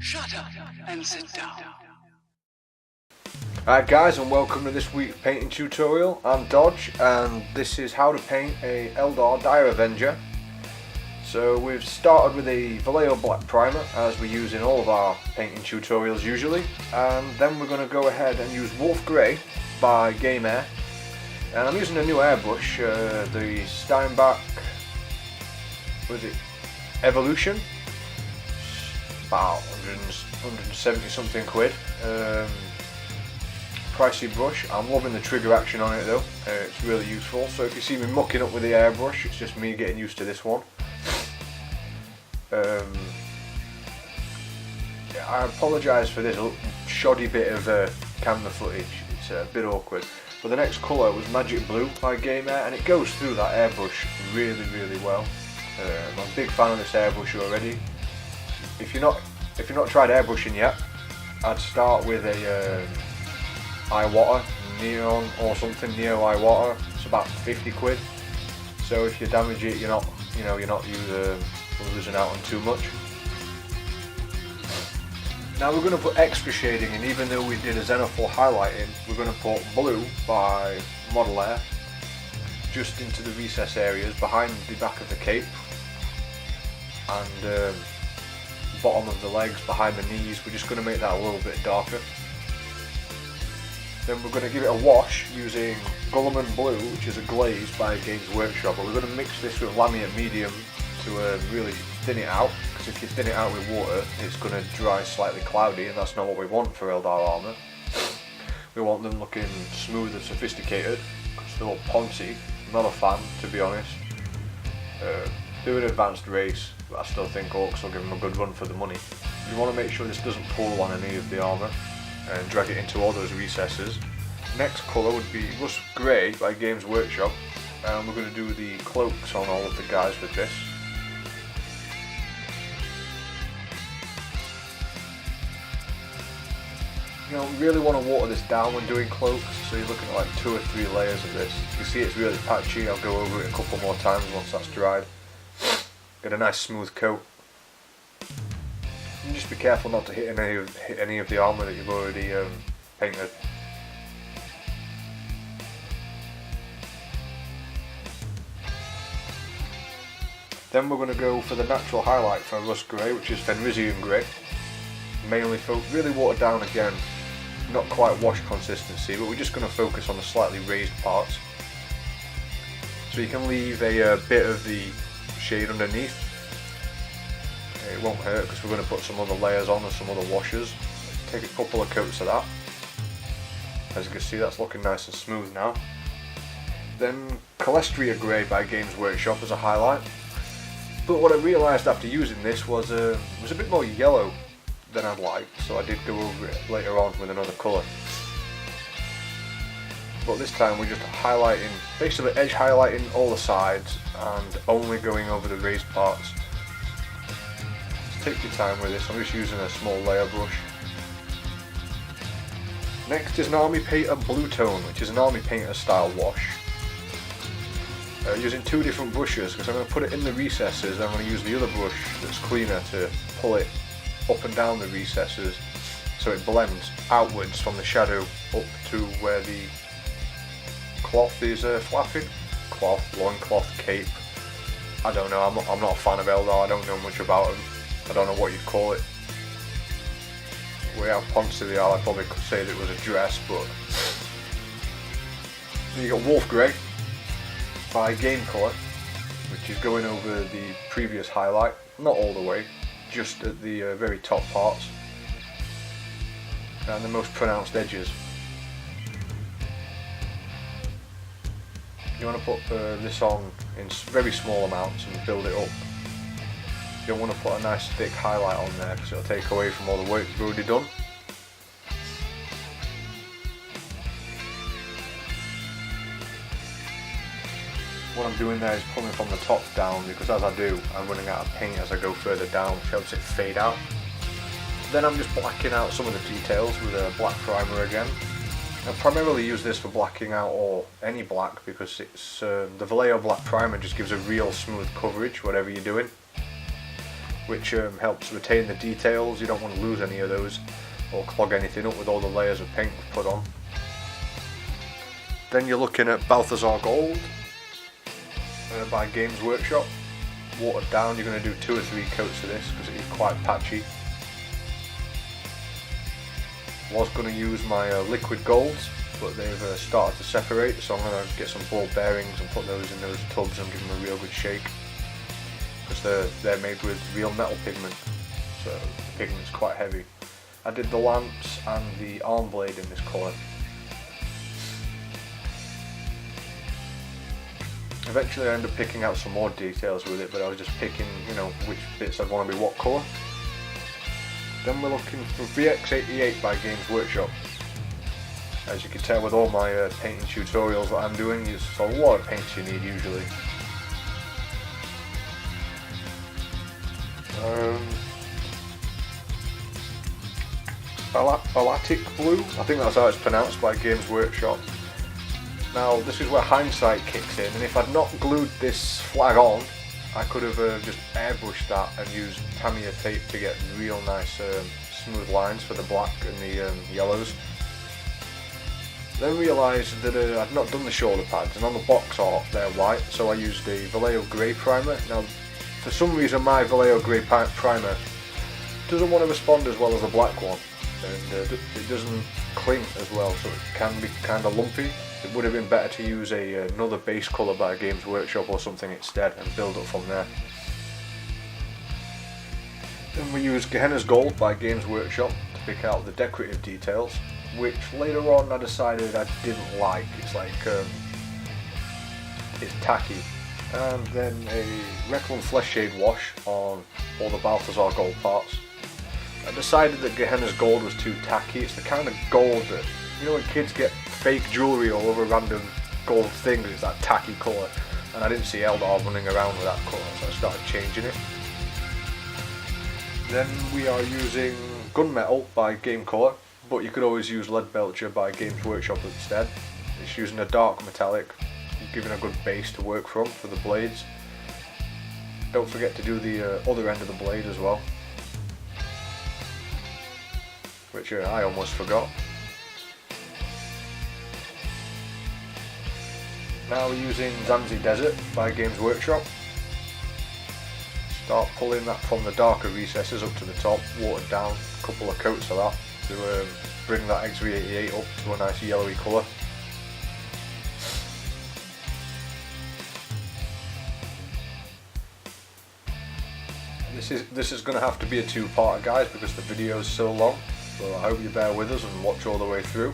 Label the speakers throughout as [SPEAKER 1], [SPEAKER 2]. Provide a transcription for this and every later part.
[SPEAKER 1] Shut up and sit down.
[SPEAKER 2] Alright guys, and welcome to this week's painting tutorial. I'm Dodge and this is how to paint a Eldar Dire Avenger. So we've started with a Vallejo black primer as we use in all of our painting tutorials usually, and then we're going to go ahead and use Wolf Grey by Game Air. And I'm using a new airbrush, the Steinbach, what is it, Evolution, about 170 something quid. Pricey brush. I'm loving the trigger action on it though, it's really useful. So if you see me mucking up with the airbrush, it's just me getting used to this one. Yeah, I apologise for this shoddy bit of camera footage, it's a bit awkward. But the next colour was Magic Blue by Game Air, and it goes through that airbrush really well. I'm a big fan of this airbrush already. If you're not tried airbrushing yet, I'd start with a Iwater Neon or something, Neo Iwater. It's about 50 quid. So if you damage it, you're not losing out on too much. Now we're going to put extra shading in, even though we did a Xenophil highlighting. We're going to put Blue by Model Air just into the recess areas behind the back of the cape and bottom of the legs, behind the knees. We're just going to make that a little bit darker. Then we're going to give it a wash using Gulliman Blue, which is a glaze by Games Workshop, but we're going to mix this with Lamiate Medium to really thin it out, because if you thin it out with water it's going to dry slightly cloudy, and that's not what we want for Eldar armour. We want them looking smooth and sophisticated, because they're all poncy. Not a fan, to be honest. Do an advanced race, but I still think Orcs will give them a good run for the money. You want to make sure this doesn't pull on any of the armour and drag it into all those recesses. Next colour would be Rust Grey by Games Workshop, and we're going to do the cloaks on all of the guys with this. You know, really want to water this down when doing cloaks, so you're looking at like 2 or 3 layers of this. You can see it's really patchy. I'll go over it a couple more times once that's dried. Get a nice smooth coat. And just be careful not to hit any of the armour that you've already painted. Then we're going to go for the natural highlight for Rust Grey, which is Fenrisian Grey. Mainly really watered down again, not quite wash consistency, but we're just going to focus on the slightly raised parts. So you can leave a bit of the shade underneath. It won't hurt because we're going to put some other layers on and some other washes. Take a couple of coats of that. As you can see, that's looking nice and smooth now. Then Calestria Grey by Games Workshop as a highlight. But what I realised after using this was it was a bit more yellow than I'd like, so I did go over it later on with another colour. But this time we're just highlighting, basically edge highlighting all the sides and only going over the raised parts. Take your time with this. I'm just using a small layer brush. Next is an Army Painter Blue Tone, which is an Army Painter style wash. Using 2 different brushes, because I'm going to put it in the recesses, then I'm going to use the other brush that's cleaner to pull it up and down the recesses so it blends outwards from the shadow up to where the cloth is flapping. Cloth, loincloth, cape. I don't know, I'm not a fan of Eldar, I don't know much about them. I don't know what you'd call it. The way how poncy they are, I'd probably could say that it was a dress, but... Then you got Wolf Grey by Game Colour, which is going over the previous highlight, not all the way, just at the very top parts and the most pronounced edges. You want to put this on in very small amounts and build it up. You don't want to put a nice thick highlight on there because it'll take away from all the work you've already done. What I'm doing there is pulling from the top down, because as I do, I'm running out of paint as I go further down, which helps it fade out. Then I'm just blacking out some of the details with a black primer again. I primarily use this for blacking out or any black, because it's the Vallejo black primer just gives a real smooth coverage whatever you're doing. which helps retain the details. You don't want to lose any of those or clog anything up with all the layers of paint we've put on. Then you're looking at Balthazar Gold by Games Workshop. Watered down. You're going to do 2 or 3 coats of this because it is quite patchy. Was going to use my liquid golds, but they've started to separate, so I'm going to get some ball bearings and put those in those tubs and give them a real good shake, because they're made with real metal pigment, so the pigment's quite heavy. I did the lance and the arm blade in this colour. Eventually I ended up picking out some more details with it, but I was just picking, which bits I'd want to be what colour. Then we're looking for VX88 by Games Workshop. As you can tell with all my painting tutorials that I'm doing, it's a lot of paints you need usually. Baltic Blue, I think that's how it's pronounced by Games Workshop. Now this is where hindsight kicks in, and if I'd not glued this flag on, I could have just airbrushed that and used Tamiya tape to get real nice smooth lines for the black and the yellows. Then realised that I'd not done the shoulder pads, and on the box art they're white, so I used a Vallejo Grey primer. Now for some reason my Vallejo Grey primer doesn't want to respond as well as the black one, and it doesn't cling as well, so it can be kind of lumpy. It would have been better to use another base colour by Games Workshop or something instead and build up from there. Then we used Gehenna's Gold by Games Workshop to pick out the decorative details, which later on I decided I didn't like. It's like, it's tacky. And then a Reclon Flesh Shade wash on all the Balthazar Gold parts. I decided that Gehenna's Gold was too tacky. It's the kind of gold that, when kids get fake jewellery all over random gold things, it's that tacky colour, and I didn't see Eldar running around with that colour, so I started changing it. Then we are using Gunmetal by Game Colour, but you could always use Lead Belcher by Games Workshop instead. It's using a dark metallic, giving a good base to work from for the blades. Don't forget to do the other end of the blade as well, which I almost forgot. Now we're using Zanzi Desert by Games Workshop. Start pulling that from the darker recesses up to the top, watered down, a couple of coats of that to bring that XV88 up to a nice yellowy colour. This is going to have to be a two-parter, guys, because the video is so long, so I hope you bear with us and watch all the way through.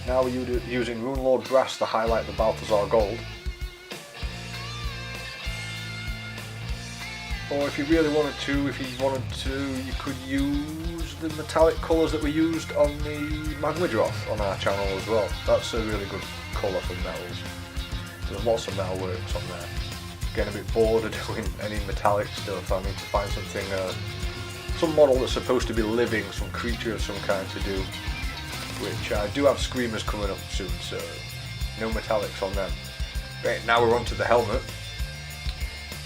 [SPEAKER 2] Now we're using Rune Lord Brass to highlight the Balthazar Gold. Or if you really wanted to, you could use the metallic colours that we used on the Magmadroth on our channel as well. That's a really good colour for metals. There's lots of metal works on there. Getting a bit bored of doing any metallic stuff. I need to find something, some model that's supposed to be living, some creature of some kind to do. Which I do have Screamers coming up soon, so no metallics on them. Right, now we're on to the helmet,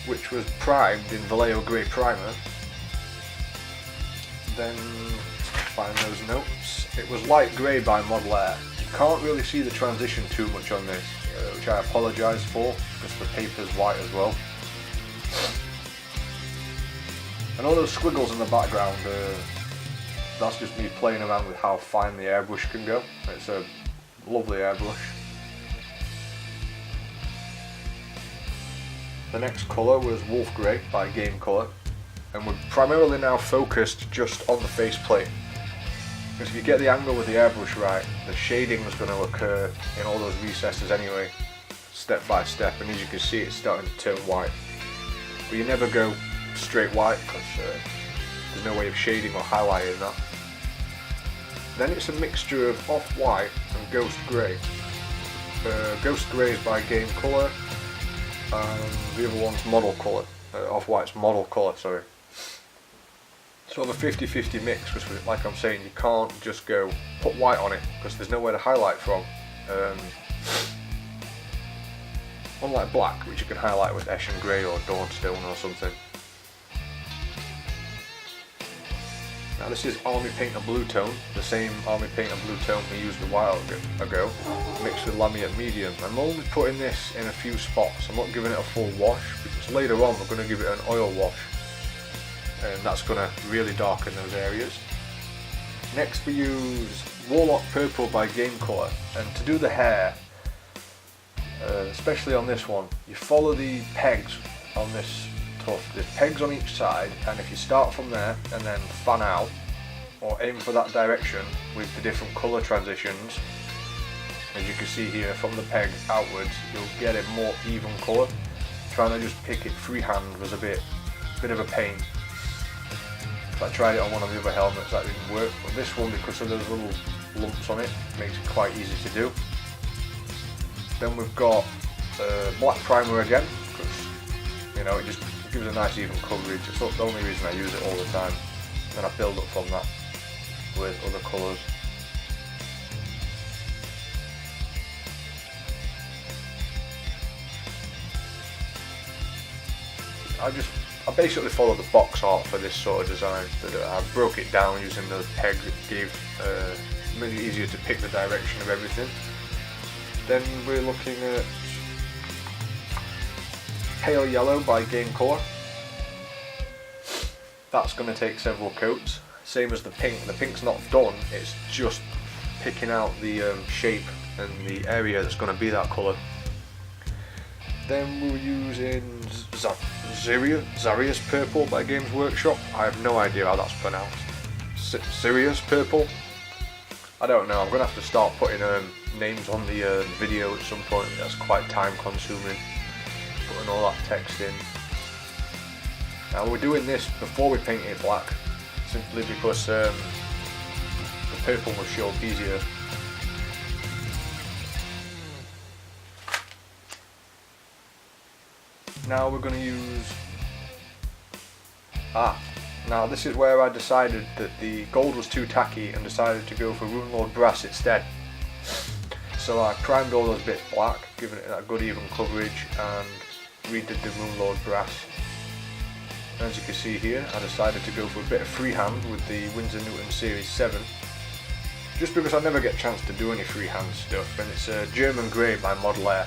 [SPEAKER 2] which was primed in Vallejo Grey primer. Then, find those notes. It was light grey by Model Air. You can't really see the transition too much on this, which I apologise for, because the paper's white as well. And all those squiggles in the background, that's just me playing around with how fine the airbrush can go. It's a lovely airbrush. The next colour was Wolf Grey by Game Colour, and we're primarily now focused just on the faceplate. Because if you get the angle with the airbrush right, the shading is going to occur in all those recesses anyway, step by step, and as you can see it's starting to turn white. But you never go straight white because there's no way of shading or highlighting that. Then it's a mixture of off-white and ghost grey. Ghost grey is by Game Colour, and the other one's model colour. Off-white's model colour, sorry. Sort of a 50-50 mix, because like I'm saying, you can't just go put white on it because there's nowhere to highlight from. Unlike black, which you can highlight with Eshin Grey or Dawnstone or something. Now this is Army Paint and Blue Tone, the same Army Paint and Blue Tone we used a while ago, mixed with Lamiate Medium. I'm only putting this in a few spots. I'm not giving it a full wash, because later on we're going to give it an oil wash, and that's going to really darken those areas. Next we use Warlock Purple by Game Colour, and to do the hair, especially on this one, you follow the pegs on this tuft. There's pegs on each side, and if you start from there and then fan out or aim for that direction with the different colour transitions, as you can see here from the peg outwards, you'll get a more even colour. Trying to just pick it freehand was a bit of a pain. I tried it on one of the other helmets, that didn't work, but this one, because of those little lumps on it, makes it quite easy to do. Then we've got black primer again, because you know, it just gives a nice even coverage. It's the only reason I use it all the time. Then I build up from that with other colours. I basically followed the box art for this sort of design. I broke it down using those pegs. It made it easier to pick the direction of everything. Then we're looking at Pale Yellow by Game Colour. That's going to take several coats. Same as the pink. The pink's not done, it's just picking out the shape and the area that's going to be that colour. Then we're using Zarius Purple by Games Workshop. I have no idea how that's pronounced. Zarius Purple? I don't know, I'm going to have to start putting names on the video at some point. That's quite time consuming, putting all that text in. Now we're doing this before we paint it black, simply because the purple will show up easier. Now we're going to use... now this is where I decided that the gold was too tacky and decided to go for Runelord Brass instead. So I primed all those bits black, giving it that good even coverage, and redid the Runelord Brass. As you can see here, I decided to go for a bit of freehand with the Winsor Newton Series 7, just because I never get a chance to do any freehand stuff, and it's a German grey by Model Air.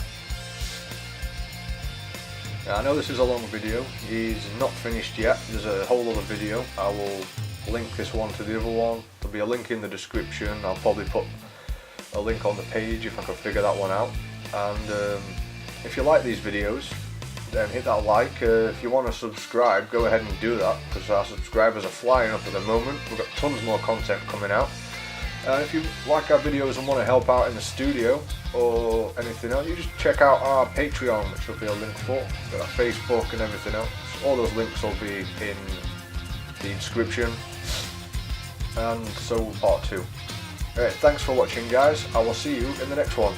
[SPEAKER 2] Now, I know this is a long video, he's not finished yet, there's a whole other video. I will link this one to the other one, there'll be a link in the description, I'll probably put a link on the page if I can figure that one out. And if you like these videos, then hit that like. If you want to subscribe, go ahead and do that, because our subscribers are flying up at the moment. We've got tons more content coming out. If you like our videos and want to help out in the studio or anything else, you just check out our Patreon, which will be a link for. We've got our Facebook and everything else. All those links will be in the description. And so will part 2. Alright, thanks for watching guys. I will see you in the next one.